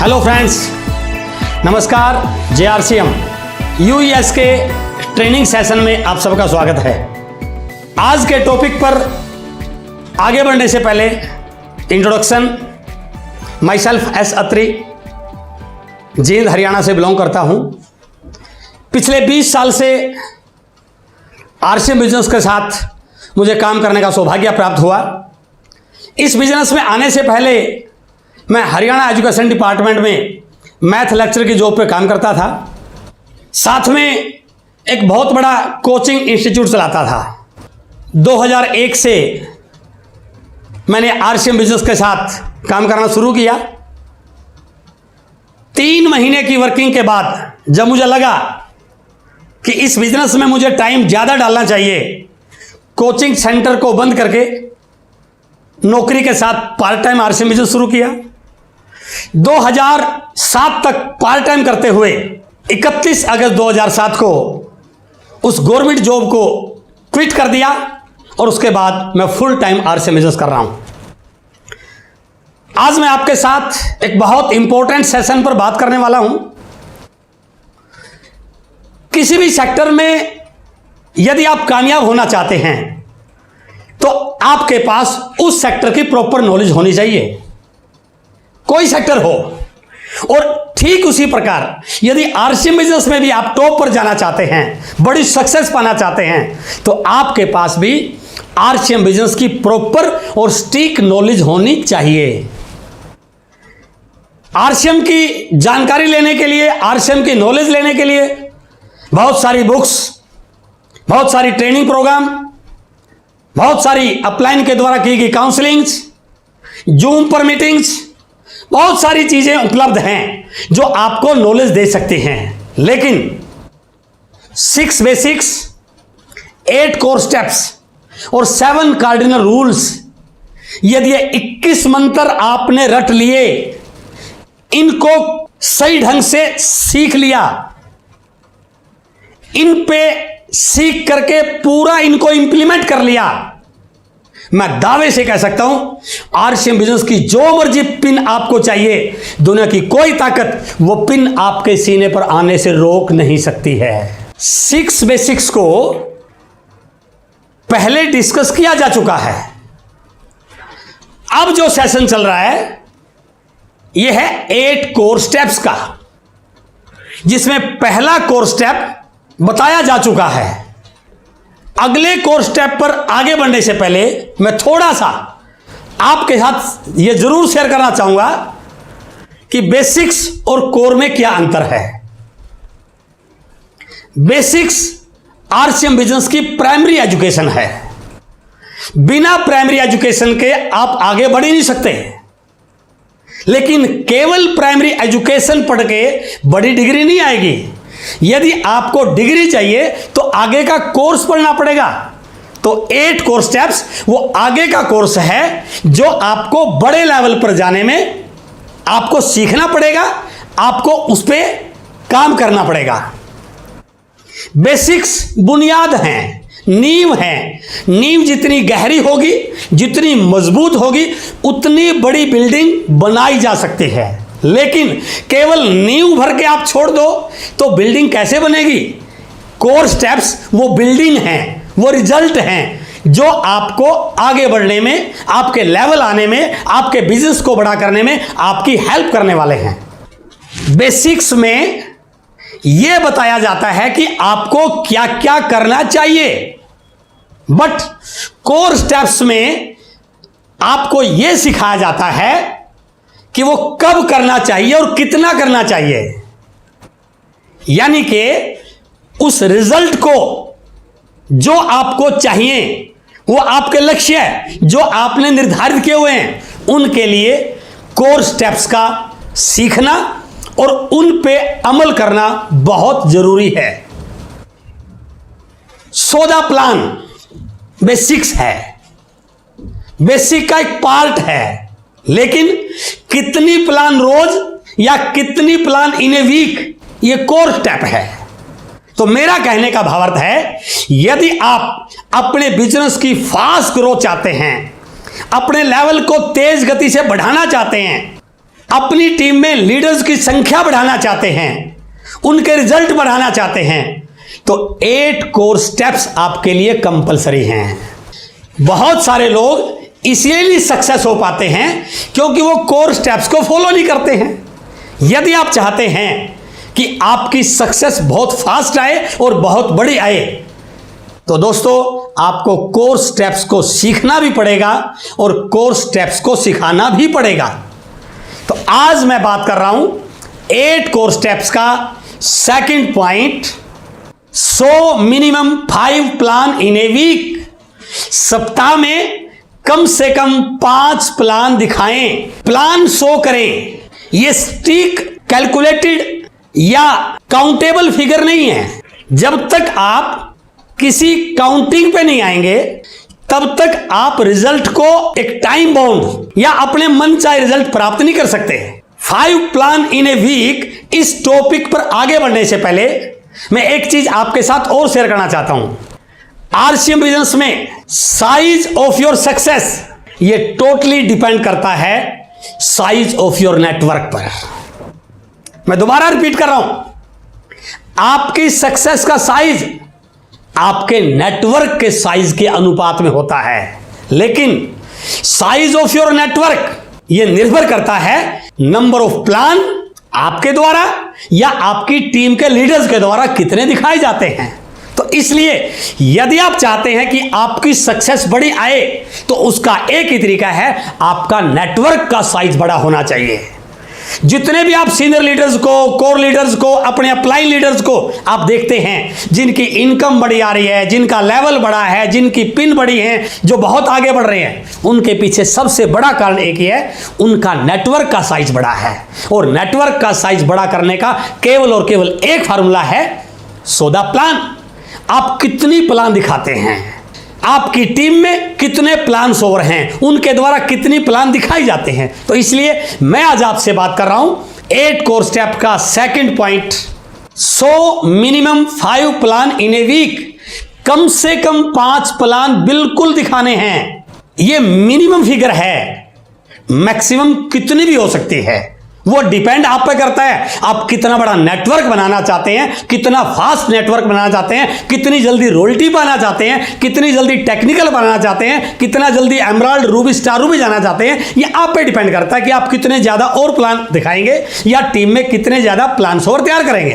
Hello friends, नमस्कार। JRCM UES के training session में आप सबका स्वागत है। आज के टॉपिक पर आगे बढ़ने से पहले इंट्रोडक्शन। माई सेल्फ एस अत्री, जींद हरियाणा से बिलोंग करता हूं। पिछले 20 साल से RCM बिजनेस के साथ मुझे काम करने का सौभाग्य प्राप्त हुआ। इस बिजनेस में आने से पहले मैं हरियाणा एजुकेशन डिपार्टमेंट में मैथ लेक्चर की जॉब पे काम करता था। साथ में एक बहुत बड़ा कोचिंग इंस्टीट्यूट चलाता था। 2001 से मैंने RCM बिजनेस के साथ काम करना शुरू किया। 3 महीने की वर्किंग के बाद जब मुझे लगा कि इस बिजनेस में मुझे टाइम ज़्यादा डालना चाहिए, कोचिंग सेंटर को बंद करके नौकरी के साथ पार्ट टाइम RCM बिजनेस शुरू किया। 2007 तक पार्ट टाइम करते हुए 31 अगस्त 2007 को उस गवर्नमेंट जॉब को क्विट कर दिया और उसके बाद मैं फुल टाइम RCM बिजनेस कर रहा हूं। आज मैं आपके साथ एक बहुत इंपॉर्टेंट सेशन पर बात करने वाला हूं। किसी भी सेक्टर में यदि आप कामयाब होना चाहते हैं तो आपके पास उस सेक्टर की प्रॉपर नॉलेज होनी चाहिए, कोई सेक्टर हो। और ठीक उसी प्रकार यदि RCM बिजनेस में भी आप टॉप पर जाना चाहते हैं, बड़ी सक्सेस पाना चाहते हैं, तो आपके पास भी RCM बिजनेस की प्रॉपर और स्टिक नॉलेज होनी चाहिए। RCM की जानकारी लेने के लिए, RCM की नॉलेज लेने के लिए बहुत सारी बुक्स, बहुत सारी ट्रेनिंग प्रोग्राम, बहुत सारी अपलाइन के द्वारा की गई काउंसलिंग्स, जूम पर मीटिंग्स, बहुत सारी चीजें उपलब्ध हैं जो आपको नॉलेज दे सकती हैं। लेकिन 6 बेसिक्स, 8 कोर स्टेप्स और 7 कार्डिनल रूल्स, यदि ये 21 मंत्र आपने रट लिए, इनको सही ढंग से सीख लिया, इन पे सीख करके पूरा इनको इंप्लीमेंट कर लिया, मैं दावे से कह सकता हूं RCM बिजनेस की जो मर्जी पिन आपको चाहिए, दुनिया की कोई ताकत वो पिन आपके सीने पर आने से रोक नहीं सकती है। 6 बेसिक्स को पहले डिस्कस किया जा चुका है। अब जो सेशन चल रहा है यह है 8 कोर स्टेप्स का, जिसमें पहला कोर स्टेप बताया जा चुका है। अगले कोर स्टेप पर आगे बढ़ने से पहले मैं थोड़ा सा आपके साथ यह जरूर शेयर करना चाहूंगा कि बेसिक्स और कोर में क्या अंतर है। बेसिक्स RCM बिजनेस की प्राइमरी एजुकेशन है। बिना प्राइमरी एजुकेशन के आप आगे बढ़ ही नहीं सकते। लेकिन केवल प्राइमरी एजुकेशन पढ़ के बड़ी डिग्री नहीं आएगी। यदि आपको डिग्री चाहिए तो आगे का कोर्स पढ़ना पड़ेगा। तो 8 कोर स्टेप्स वो आगे का कोर्स है जो आपको बड़े लेवल पर जाने में आपको सीखना पड़ेगा, आपको उस पर काम करना पड़ेगा। बेसिक्स बुनियाद हैं, नींव है। नींव जितनी गहरी होगी, जितनी मजबूत होगी, उतनी बड़ी बिल्डिंग बनाई जा सकती है। लेकिन केवल नींव भर के आप छोड़ दो तो बिल्डिंग कैसे बनेगी? कोर स्टेप्स वो बिल्डिंग हैं, वो रिजल्ट हैं जो आपको आगे बढ़ने में, आपके लेवल आने में, आपके बिजनेस को बड़ा करने में आपकी हेल्प करने वाले हैं। बेसिक्स में यह बताया जाता है कि आपको क्या क्या करना चाहिए, बट कोर स्टेप्स में आपको यह सिखाया जाता है कि वो कब करना चाहिए और कितना करना चाहिए। यानी कि उस रिजल्ट को जो आपको चाहिए, वो आपके लक्ष्य है जो आपने निर्धारित किए हुए हैं, उनके लिए कोर स्टेप्स का सीखना और उन पे अमल करना बहुत जरूरी है। सोदा प्लान बेसिक्स है, बेसिक का एक पार्ट है। लेकिन कितनी प्लान रोज या कितनी प्लान इन ए वीक, ये कोर स्टेप है। तो मेरा कहने का भावार्थ है, यदि आप अपने बिजनेस की फास्ट ग्रोथ चाहते हैं, अपने लेवल को तेज गति से बढ़ाना चाहते हैं, अपनी टीम में लीडर्स की संख्या बढ़ाना चाहते हैं, उनके रिजल्ट बढ़ाना चाहते हैं, तो 8 कोर स्टेप्स आपके लिए कंपलसरी हैं। बहुत सारे लोग इसलिए सक्सेस हो पाते हैं क्योंकि वो कोर स्टेप्स को फॉलो नहीं करते हैं। यदि आप चाहते हैं कि आपकी सक्सेस बहुत फास्ट आए और बहुत बड़ी आए, तो दोस्तों आपको कोर स्टेप्स को सीखना भी पड़ेगा और कोर स्टेप्स को सिखाना भी पड़ेगा। तो आज मैं बात कर रहा हूं 8 कोर स्टेप्स का। Second point, so minimum 5 plan in a week. सप्ताह में कम से कम 5 प्लान दिखाएं, प्लान शो करें। ये स्टिक कैलकुलेटेड या काउंटेबल फिगर नहीं है। जब तक आप किसी काउंटिंग पे नहीं आएंगे तब तक आप रिजल्ट को एक टाइम बाउंड या अपने मन चाहे रिजल्ट प्राप्त नहीं कर सकते। 5 प्लान इन ए वीक, इस टॉपिक पर आगे बढ़ने से पहले मैं एक चीज आपके साथ और शेयर करना चाहता हूं। आरसीएम बिजनेस में साइज ऑफ योर सक्सेस ये टोटली डिपेंड करता है साइज ऑफ योर नेटवर्क पर। मैं दोबारा रिपीट कर रहा हूं, आपकी सक्सेस का साइज आपके नेटवर्क के साइज के अनुपात में होता है, लेकिन साइज ऑफ योर नेटवर्क यह निर्भर करता है नंबर ऑफ प्लान आपके द्वारा या आपकी टीम के लीडर्स के द्वारा कितने दिखाए जाते हैं। तो इसलिए यदि आप चाहते हैं कि आपकी सक्सेस बड़ी आए तो उसका एक ही तरीका है, आपका नेटवर्क का साइज बड़ा होना चाहिए। जितने भी आप सीनियर लीडर्स को, कोर लीडर्स को, अपने अपलाइन लीडर्स को आप देखते हैं जिनकी इनकम बड़ी आ रही है, जिनका लेवल बड़ा है, जिनकी पिन बड़ी है, जो बहुत आगे बढ़ रहे हैं, उनके पीछे सबसे बड़ा कारण एक ही है, उनका नेटवर्क का साइज बड़ा है। और नेटवर्क का साइज बड़ा करने का केवल और केवल एक फार्मूला है, सो द प्लान। आप कितनी प्लान दिखाते हैं, आपकी टीम में कितने प्लान ओवर हैं, उनके द्वारा कितनी प्लान दिखाई जाते हैं। तो इसलिए मैं आज आपसे बात कर रहा हूं 8 कोर स्टेप का second point, so minimum 5 plan in a week. कम से कम 5 प्लान बिल्कुल दिखाने हैं। यह मिनिमम फिगर है, मैक्सिमम कितनी भी हो सकती है, वो डिपेंड आप पे करता है आप कितना बड़ा नेटवर्क बनाना चाहते हैं, कितना फास्ट नेटवर्क बनाना चाहते हैं, कितनी जल्दी रॉयल्टी पाना चाहते हैं, कितनी जल्दी टेक्निकल बनाना चाहते हैं, कितना जल्दी एमराल्ड, रूबी, स्टार रूबी जाना चाहते हैं। ये आप पे डिपेंड करता है कि आप कितने ज्यादा और प्लान दिखाएंगे या टीम में कितने ज्यादा प्लान और तैयार करेंगे।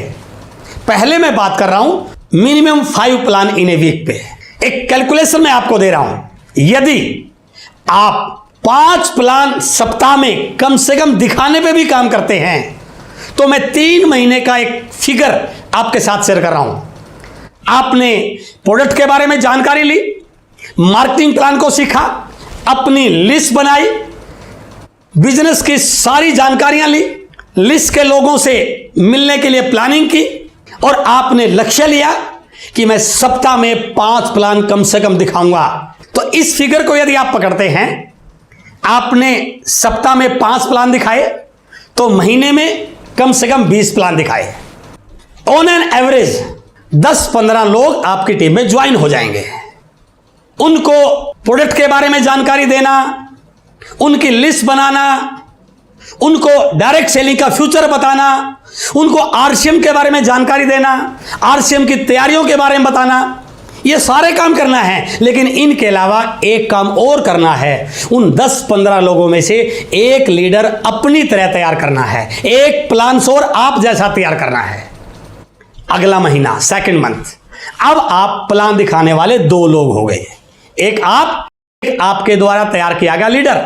पहले मैं बात कर रहा हूं minimum 5 plan in a week पे। एक कैलकुलेशन मैं आपको दे रहा हूं, यदि आप 5 प्लान सप्ताह में कम से कम दिखाने पे भी काम करते हैं तो मैं 3 महीने का एक फिगर आपके साथ शेयर कर रहा हूं। आपने प्रोडक्ट के बारे में जानकारी ली, मार्केटिंग प्लान को सीखा, अपनी लिस्ट बनाई, बिजनेस की सारी जानकारियां ली, लिस्ट के लोगों से मिलने के लिए प्लानिंग की और आपने लक्ष्य लिया कि मैं सप्ताह में 5 प्लान कम से कम दिखाऊंगा। तो इस फिगर को यदि आप पकड़ते हैं, आपने सप्ताह में 5 प्लान दिखाए तो महीने में कम से कम 20 प्लान दिखाए। ऑन एन एवरेज 10-15 लोग आपकी टीम में ज्वाइन हो जाएंगे। उनको प्रोडक्ट के बारे में जानकारी देना, उनकी लिस्ट बनाना, उनको डायरेक्ट सेलिंग का फ्यूचर बताना, उनको आरसीएम के बारे में जानकारी देना, आरसीएम की तैयारियों के बारे में बताना, ये सारे काम करना है। लेकिन इनके अलावा एक काम और करना है, उन 10-15 लोगों में से एक लीडर अपनी तरह तैयार करना है, एक प्लान और आप जैसा तैयार करना है। अगला महीना, सेकंड मंथ, अब आप प्लान दिखाने वाले 2 लोग हो गए, एक आपके द्वारा तैयार किया गया लीडर।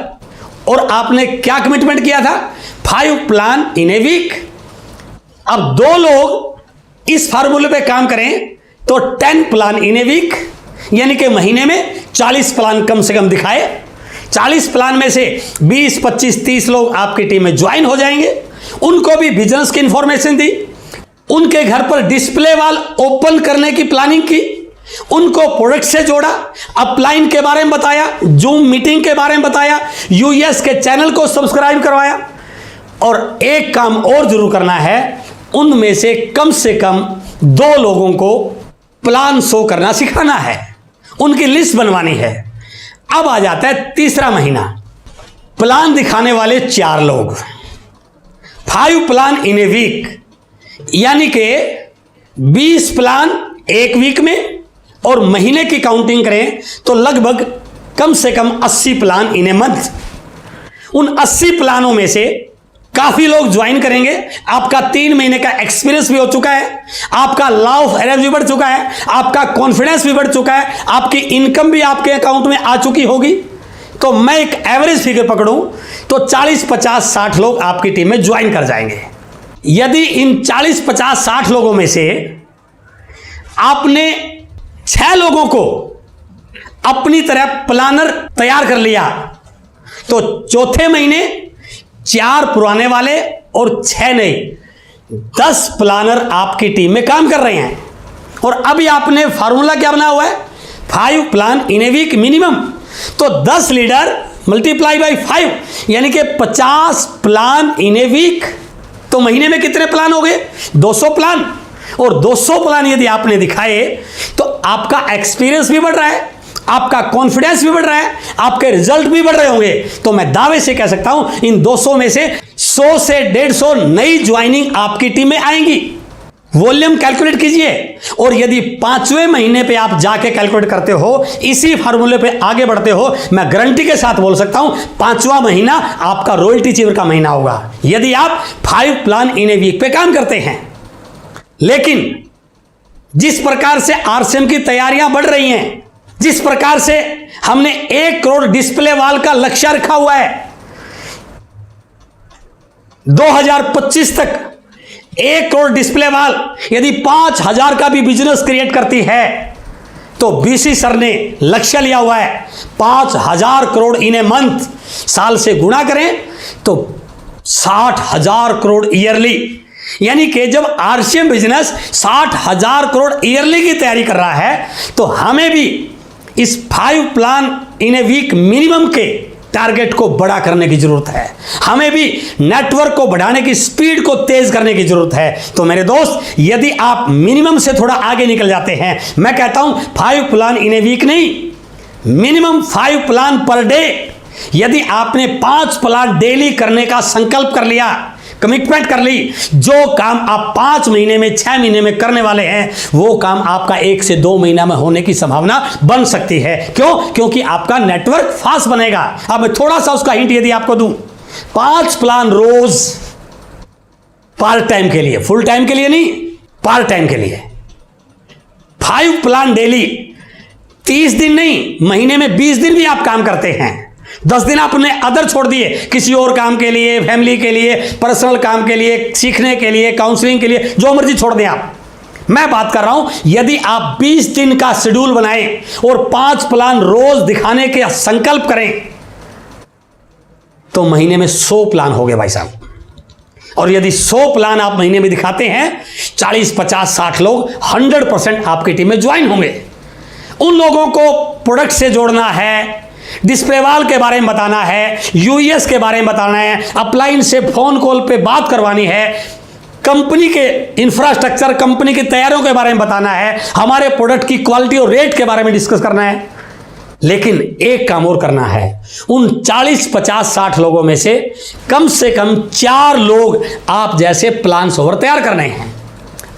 और आपने क्या कमिटमेंट किया था, 5 प्लान इन ए वीक। अब 2 लोग इस फार्मूले पे काम करें तो 10 प्लान इन ए वीक, यानी कि महीने में 40 प्लान कम से कम दिखाए। 40 प्लान में से 20, 25, 30 लोग आपकी टीम में ज्वाइन हो जाएंगे। उनको भी बिजनेस की इंफॉर्मेशन दी, उनके घर पर डिस्प्ले वॉल ओपन करने की प्लानिंग की, उनको प्रोडक्ट से जोड़ा, अपलाइन के बारे में बताया, जूम मीटिंग के बारे में बताया, यूएस के चैनल को सब्सक्राइब करवाया। और एक काम और जरूर करना है, उनमें से कम 2 लोगों को प्लान शो करना सिखाना है, उनकी लिस्ट बनवानी है। अब आ जाता है तीसरा महीना, प्लान दिखाने वाले 4 लोग। 5 प्लान इन ए वीक, यानी कि 20 प्लान एक वीक में, और महीने की काउंटिंग करें तो लगभग कम से कम 80 प्लान इन ए मंथ। उन 80 प्लानों में से काफी लोग ज्वाइन करेंगे। आपका 3 महीने का एक्सपीरियंस भी हो चुका है, आपका लॉ ऑफ अरेंज भी बढ़ चुका है, आपका कॉन्फिडेंस भी बढ़ चुका है, आपकी इनकम भी आपके अकाउंट में आ चुकी होगी। तो मैं एक एवरेज फिगर पकड़ूं तो 40, 50, 60 लोग आपकी टीम में ज्वाइन कर जाएंगे। यदि इन 40, 50, 60 लोगों में से आपने 6 लोगों को अपनी तरह प्लानर तैयार कर लिया, तो चौथे महीने 4 पुराने वाले और 6 नए, 10 प्लानर आपकी टीम में काम कर रहे हैं। और अभी आपने फार्मूला क्या बना हुआ है? 5 plan in a week minimum. तो 10 लीडर मल्टीप्लाई बाई 5, यानी कि 50 प्लान इन ए वीक। तो महीने में कितने प्लान हो गए? 200 प्लान। और 200 प्लान यदि आपने दिखाए तो आपका एक्सपीरियंस भी बढ़ रहा है, आपका कॉन्फिडेंस भी बढ़ रहा है, आपके रिजल्ट भी बढ़ रहे होंगे। तो मैं दावे से कह सकता हूं इन 200 में से 100 से 150 नई ज्वाइनिंग आपकी टीम में आएंगी। वॉल्यूम कैलकुलेट कीजिए, और यदि 5वें महीने पे आप जाके कैलकुलेट करते हो, इसी फार्मूले पे आगे बढ़ते हो, मैं गारंटी के साथ बोल सकता हूं 5वां महीना आपका रॉयल्टी अचीवर का महीना होगा, यदि आप 5 प्लान इन ए वीक पे काम करते हैं। लेकिन जिस प्रकार से आरसीएम की तैयारियां बढ़ रही हैं, जिस प्रकार से हमने 1 करोड़ डिस्प्ले वाल का लक्ष्य रखा हुआ है, 2025 तक 1 करोड़ डिस्प्ले वाल यदि 5000 का भी बिजनेस क्रिएट करती है, तो बीसी सर ने लक्ष्य लिया हुआ है 5000 करोड़ इन ए मंथ। साल से गुणा करें तो 60,000 करोड़ ईयरली, यानी कि जब आरसीएम बिजनेस 60,000 करोड़ ईयरली की तैयारी कर रहा है, तो हमें भी इस 5 plan in a week minimum के टारगेट को बड़ा करने की जरूरत है। हमें भी नेटवर्क को बढ़ाने की स्पीड को तेज करने की जरूरत है। तो मेरे दोस्त, यदि आप मिनिमम से थोड़ा आगे निकल जाते हैं, मैं कहता हूं 5 प्लान इन ए वीक नहीं, मिनिमम 5 प्लान पर डे। यदि आपने 5 प्लान डेली करने का संकल्प कर लिया, कमिटमेंट कर ली, जो काम आप 5 महीने में, 6 महीने में करने वाले हैं, वो काम आपका 1 से 2 महीना में होने की संभावना बन सकती है। क्यों? क्योंकि आपका नेटवर्क फास्ट बनेगा। अब मैं थोड़ा सा उसका हिंट यदि आपको दूं, 5 प्लान रोज पार्ट टाइम के लिए, फुल टाइम के लिए नहीं, पार्ट टाइम के लिए। 5 प्लान डेली, 30 दिन नहीं, महीने में 20 दिन भी आप काम करते हैं। 10 दिन आपने अदर छोड़ दिए, किसी और काम के लिए, फैमिली के लिए, पर्सनल काम के लिए, सीखने के लिए, काउंसलिंग के लिए, जो मर्जी छोड़ दें आप। मैं बात कर रहा हूं, यदि आप 20 दिन का शेड्यूल बनाएं और 5 प्लान रोज दिखाने के संकल्प करें, तो महीने में 100 प्लान हो गए भाई साहब। और यदि 100 प्लान आप महीने में दिखाते हैं, 40, 50, 60 लोग 100% आपकी टीम में ज्वाइन होंगे। उन लोगों को प्रोडक्ट से जोड़ना है, डिस्प्ले वाल के बारे में बताना है, यूएस के बारे में बताना है, अपलाइन से फोन कॉल पे बात करवानी है, कंपनी के इंफ्रास्ट्रक्चर, कंपनी की तैयारियों के बारे में बताना है, हमारे प्रोडक्ट की क्वालिटी और रेट के बारे में डिस्कस करना है। लेकिन एक काम और करना है, उन 40, 50, 60 लोगों में से कम 4 लोग आप जैसे प्लान ओवर तैयार करने हैं।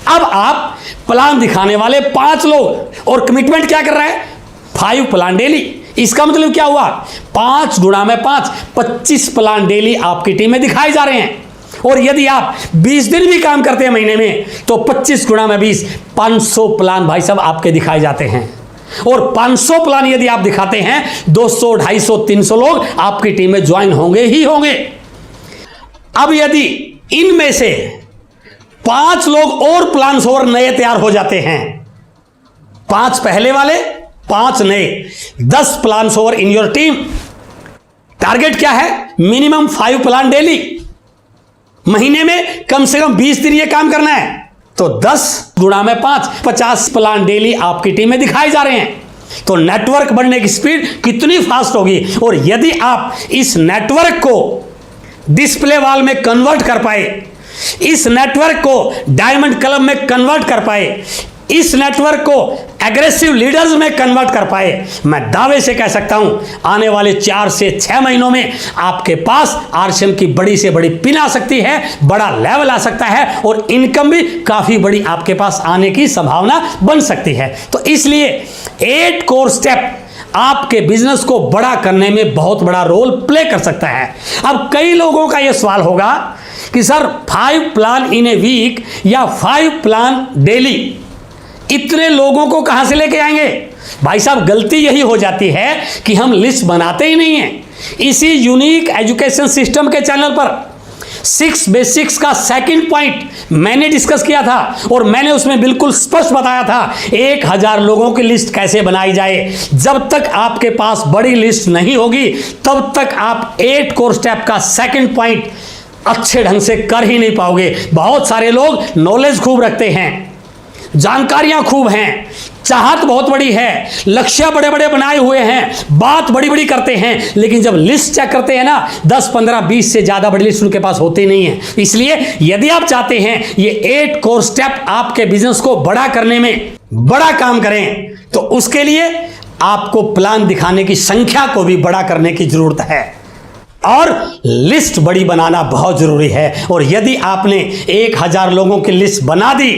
अब आप प्लान दिखाने वाले 5 लोग, और कमिटमेंट क्या कर रहा है? 5 प्लान डेली। इसका मतलब क्या हुआ? 5 गुणा में 5, 25 प्लान डेली आपकी टीम में दिखाए जा रहे हैं। और यदि आप 20 दिन भी काम करते हैं महीने में, तो 25 गुणा में 20, 500 प्लान भाई साहब आपके दिखाए जाते हैं। और 500 प्लान यदि आप दिखाते हैं, 200, 250, 300 लोग आपकी टीम में ज्वाइन होंगे ही होंगे। अब यदि इनमें से 5 लोग और प्लान और नए तैयार हो जाते हैं, 5 पहले वाले, 5 नए, 10 plan over in your team. Target क्या है? मिनिमम 5 प्लान डेली, महीने में कम से कम 20 दिन ये काम करना है। तो 10 गुणा में 5, 50 प्लान डेली आपकी टीम में दिखाए जा रहे हैं। तो नेटवर्क बढ़ने की स्पीड कितनी फास्ट होगी। और यदि आप इस नेटवर्क को डिस्प्ले वॉल में कन्वर्ट कर पाए, इस नेटवर्क को डायमंड क्लब में कन्वर्ट कर पाए, इस नेटवर्क को एग्रेसिव लीडर्स में कन्वर्ट कर पाए, मैं दावे से कह सकता हूं आने वाले 4 से 6 महीनों में आपके पास आरसीएम की बड़ी से बड़ी पिन आ सकती है, बड़ा लेवल आ सकता है और इनकम भी काफी बड़ी आपके पास आने की संभावना बन सकती है। तो इसलिए 8 कोर स्टेप आपके बिजनेस को बड़ा करने में बहुत बड़ा रोल प्ले कर सकता है। अब कई लोगों का यह सवाल होगा कि sir 5 plan in a week या 5 प्लान डेली, इतने लोगों को कहां से लेके आएंगे? भाई साहब, गलती यही हो जाती है कि हम लिस्ट बनाते ही नहीं हैं। इसी यूनिक एजुकेशन सिस्टम के चैनल पर 6 बेसिक्स का सेकंड पॉइंट मैंने डिस्कस किया था और मैंने उसमें बिल्कुल स्पष्ट बताया था 1000 लोगों की लिस्ट कैसे बनाई जाए। जब तक आपके पास बड़ी लिस्ट नहीं होगी तब तक आप 8 कोर स्टेप का सेकंड पॉइंट अच्छे ढंग से कर ही नहीं पाओगे। बहुत सारे लोग नॉलेज खूब रखते हैं, जानकारियां खूब हैं, चाहत बहुत बड़ी है, लक्ष्य बड़े बड़े बनाए हुए हैं, बात बड़ी बड़ी करते हैं, लेकिन जब लिस्ट चेक करते हैं ना 10, 15, 20 से ज्यादा बड़ी लिस्ट उनके पास होती नहीं है। इसलिए यदि आप चाहते हैं ये 8 कोर स्टेप आपके बिजनेस को बड़ा करने में बड़ा काम करें, तो उसके लिए आपको प्लान दिखाने की संख्या को भी बड़ा करने की जरूरत है और लिस्ट बड़ी बनाना बहुत जरूरी है। और यदि आपने 1000 लोगों की लिस्ट बना दी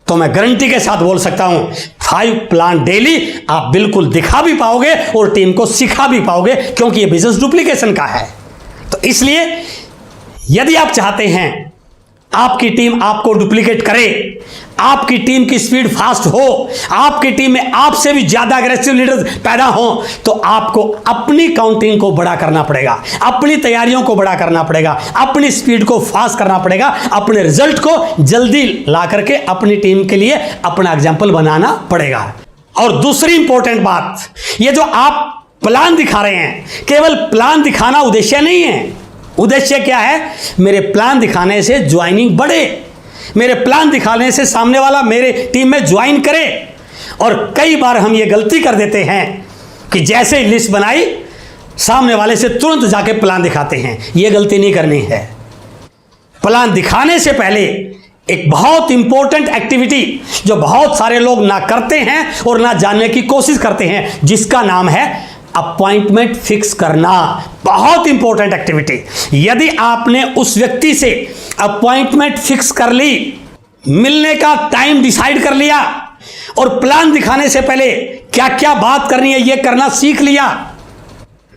तो मैं गारंटी के साथ बोल सकता हूं 5 प्लान डेली आप बिल्कुल दिखा भी पाओगे और टीम को सिखा भी पाओगे, क्योंकि यह बिजनेस डुप्लीकेशन का है। तो इसलिए यदि आप चाहते हैं आपकी टीम आपको डुप्लीकेट करे, आपकी टीम की स्पीड फास्ट हो, आपकी टीम में आपसे भी ज्यादा एग्रेसिव लीडर्स पैदा हो, तो आपको अपनी काउंटिंग को बड़ा करना पड़ेगा, अपनी तैयारियों को बड़ा करना पड़ेगा, अपनी स्पीड को फास्ट करना पड़ेगा, अपने रिजल्ट को जल्दी ला करके अपनी टीम के लिए अपना एग्जाम्पल बनाना पड़ेगा। और दूसरी इंपॉर्टेंट बात, ये जो आप प्लान दिखा रहे हैं, केवल प्लान दिखाना उद्देश्य नहीं है। उद्देश्य क्या है? मेरे प्लान दिखाने से ज्वाइनिंग बढ़े, मेरे प्लान दिखाने से सामने वाला मेरे टीम में ज्वाइन करे। और कई बार हम ये गलती कर देते हैं कि जैसे ही लिस्ट बनाई सामने वाले से तुरंत जाके प्लान दिखाते हैं। ये गलती नहीं करनी है। प्लान दिखाने से पहले एक बहुत इंपॉर्टेंट एक्टिविटी जो बहुत सारे लोग ना करते हैं और ना जानने की कोशिश करते हैं, जिसका नाम है अपॉइंटमेंट फिक्स करना। बहुत इंपॉर्टेंट एक्टिविटी। यदि आपने उस व्यक्ति से अपॉइंटमेंट फिक्स कर ली, मिलने का टाइम डिसाइड कर लिया और प्लान दिखाने से पहले क्या क्या बात करनी है यह करना सीख लिया,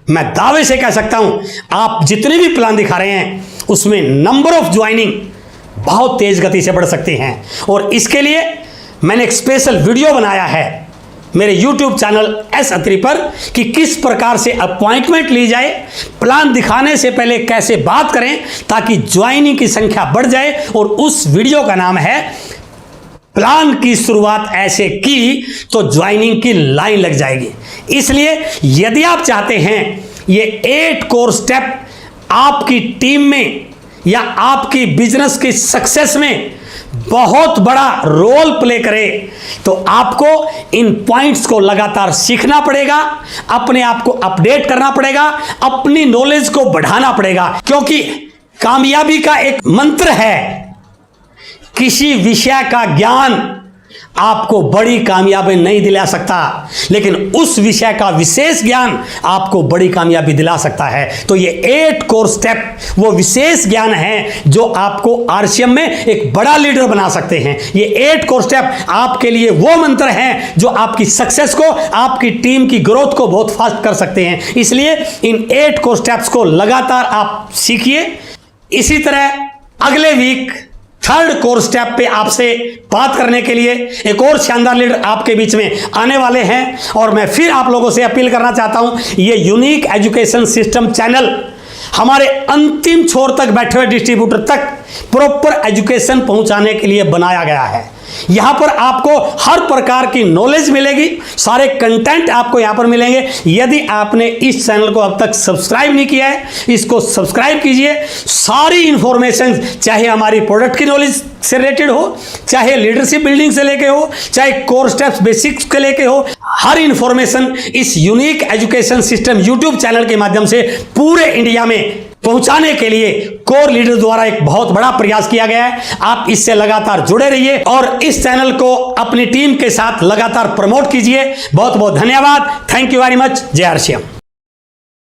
मैं दावे से कह सकता हूं आप जितने भी प्लान दिखा रहे हैं उसमें नंबर ऑफ ज्वाइनिंग बहुत तेज गति से बढ़ सकती हैं। और इसके लिए मैंने एक स्पेशल वीडियो बनाया है मेरे YouTube चैनल एस अत्री पर कि किस प्रकार से अपॉइंटमेंट ली जाए, प्लान दिखाने से पहले कैसे बात करें ताकि ज्वाइनिंग की संख्या बढ़ जाए। और उस वीडियो का नाम है प्लान की शुरुआत ऐसे की तो ज्वाइनिंग की लाइन लग जाएगी। इसलिए यदि आप चाहते हैं ये 8 कोर स्टेप आपकी टीम में या आपकी बिजनेस की सक्सेस में बहुत बड़ा रोल प्ले करे, तो आपको इन पॉइंट्स को लगातार सीखना पड़ेगा, अपने आप को अपडेट करना पड़ेगा, अपनी नॉलेज को बढ़ाना पड़ेगा। क्योंकि कामयाबी का एक मंत्र है, किसी विषय का ज्ञान आपको बड़ी कामयाबी नहीं दिला सकता, लेकिन उस विषय का विशेष ज्ञान आपको बड़ी कामयाबी दिला सकता है। तो ये 8 कोर स्टेप वो विशेष ज्ञान है जो आपको आरसीएम में एक बड़ा लीडर बना सकते हैं। ये 8 कोर स्टेप आपके लिए वो मंत्र हैं जो आपकी सक्सेस को, आपकी टीम की ग्रोथ को बहुत फास्ट कर सकते हैं। इसलिए इन 8 कोर स्टेप्स को लगातार आप सीखिए। इसी तरह अगले वीक 3rd कोर स्टेप पे आपसे बात करने के लिए एक और शानदार लीडर आपके बीच में आने वाले हैं। और मैं फिर आप लोगों से अपील करना चाहता हूं, ये यूनिक एजुकेशन सिस्टम चैनल हमारे अंतिम छोर तक बैठे हुए डिस्ट्रीब्यूटर तक प्रॉपर एजुकेशन पहुंचाने के लिए बनाया गया है। यहां पर आपको हर प्रकार की नॉलेज मिलेगी, सारे कंटेंट आपको यहां पर मिलेंगे। यदि आपने इस चैनल को अब तक सब्सक्राइब नहीं किया है, इसको सब्सक्राइब कीजिए। सारी इंफॉर्मेशन, चाहे हमारी प्रोडक्ट की नॉलेज से रिलेटेड हो, चाहे लीडरशिप बिल्डिंग से लेके हो, चाहे कोर स्टेप्स बेसिक्स के लेके हो, हर इंफॉर्मेशन इस unique education system YouTube channel के माध्यम से पूरे इंडिया में पहुंचाने के लिए कोर लीडर द्वारा एक बहुत बड़ा प्रयास किया गया है। आप इससे लगातार जुड़े रहिए और इस चैनल को अपनी टीम के साथ लगातार प्रमोट कीजिए। बहुत बहुत धन्यवाद। Thank you very much. जय श्री राम।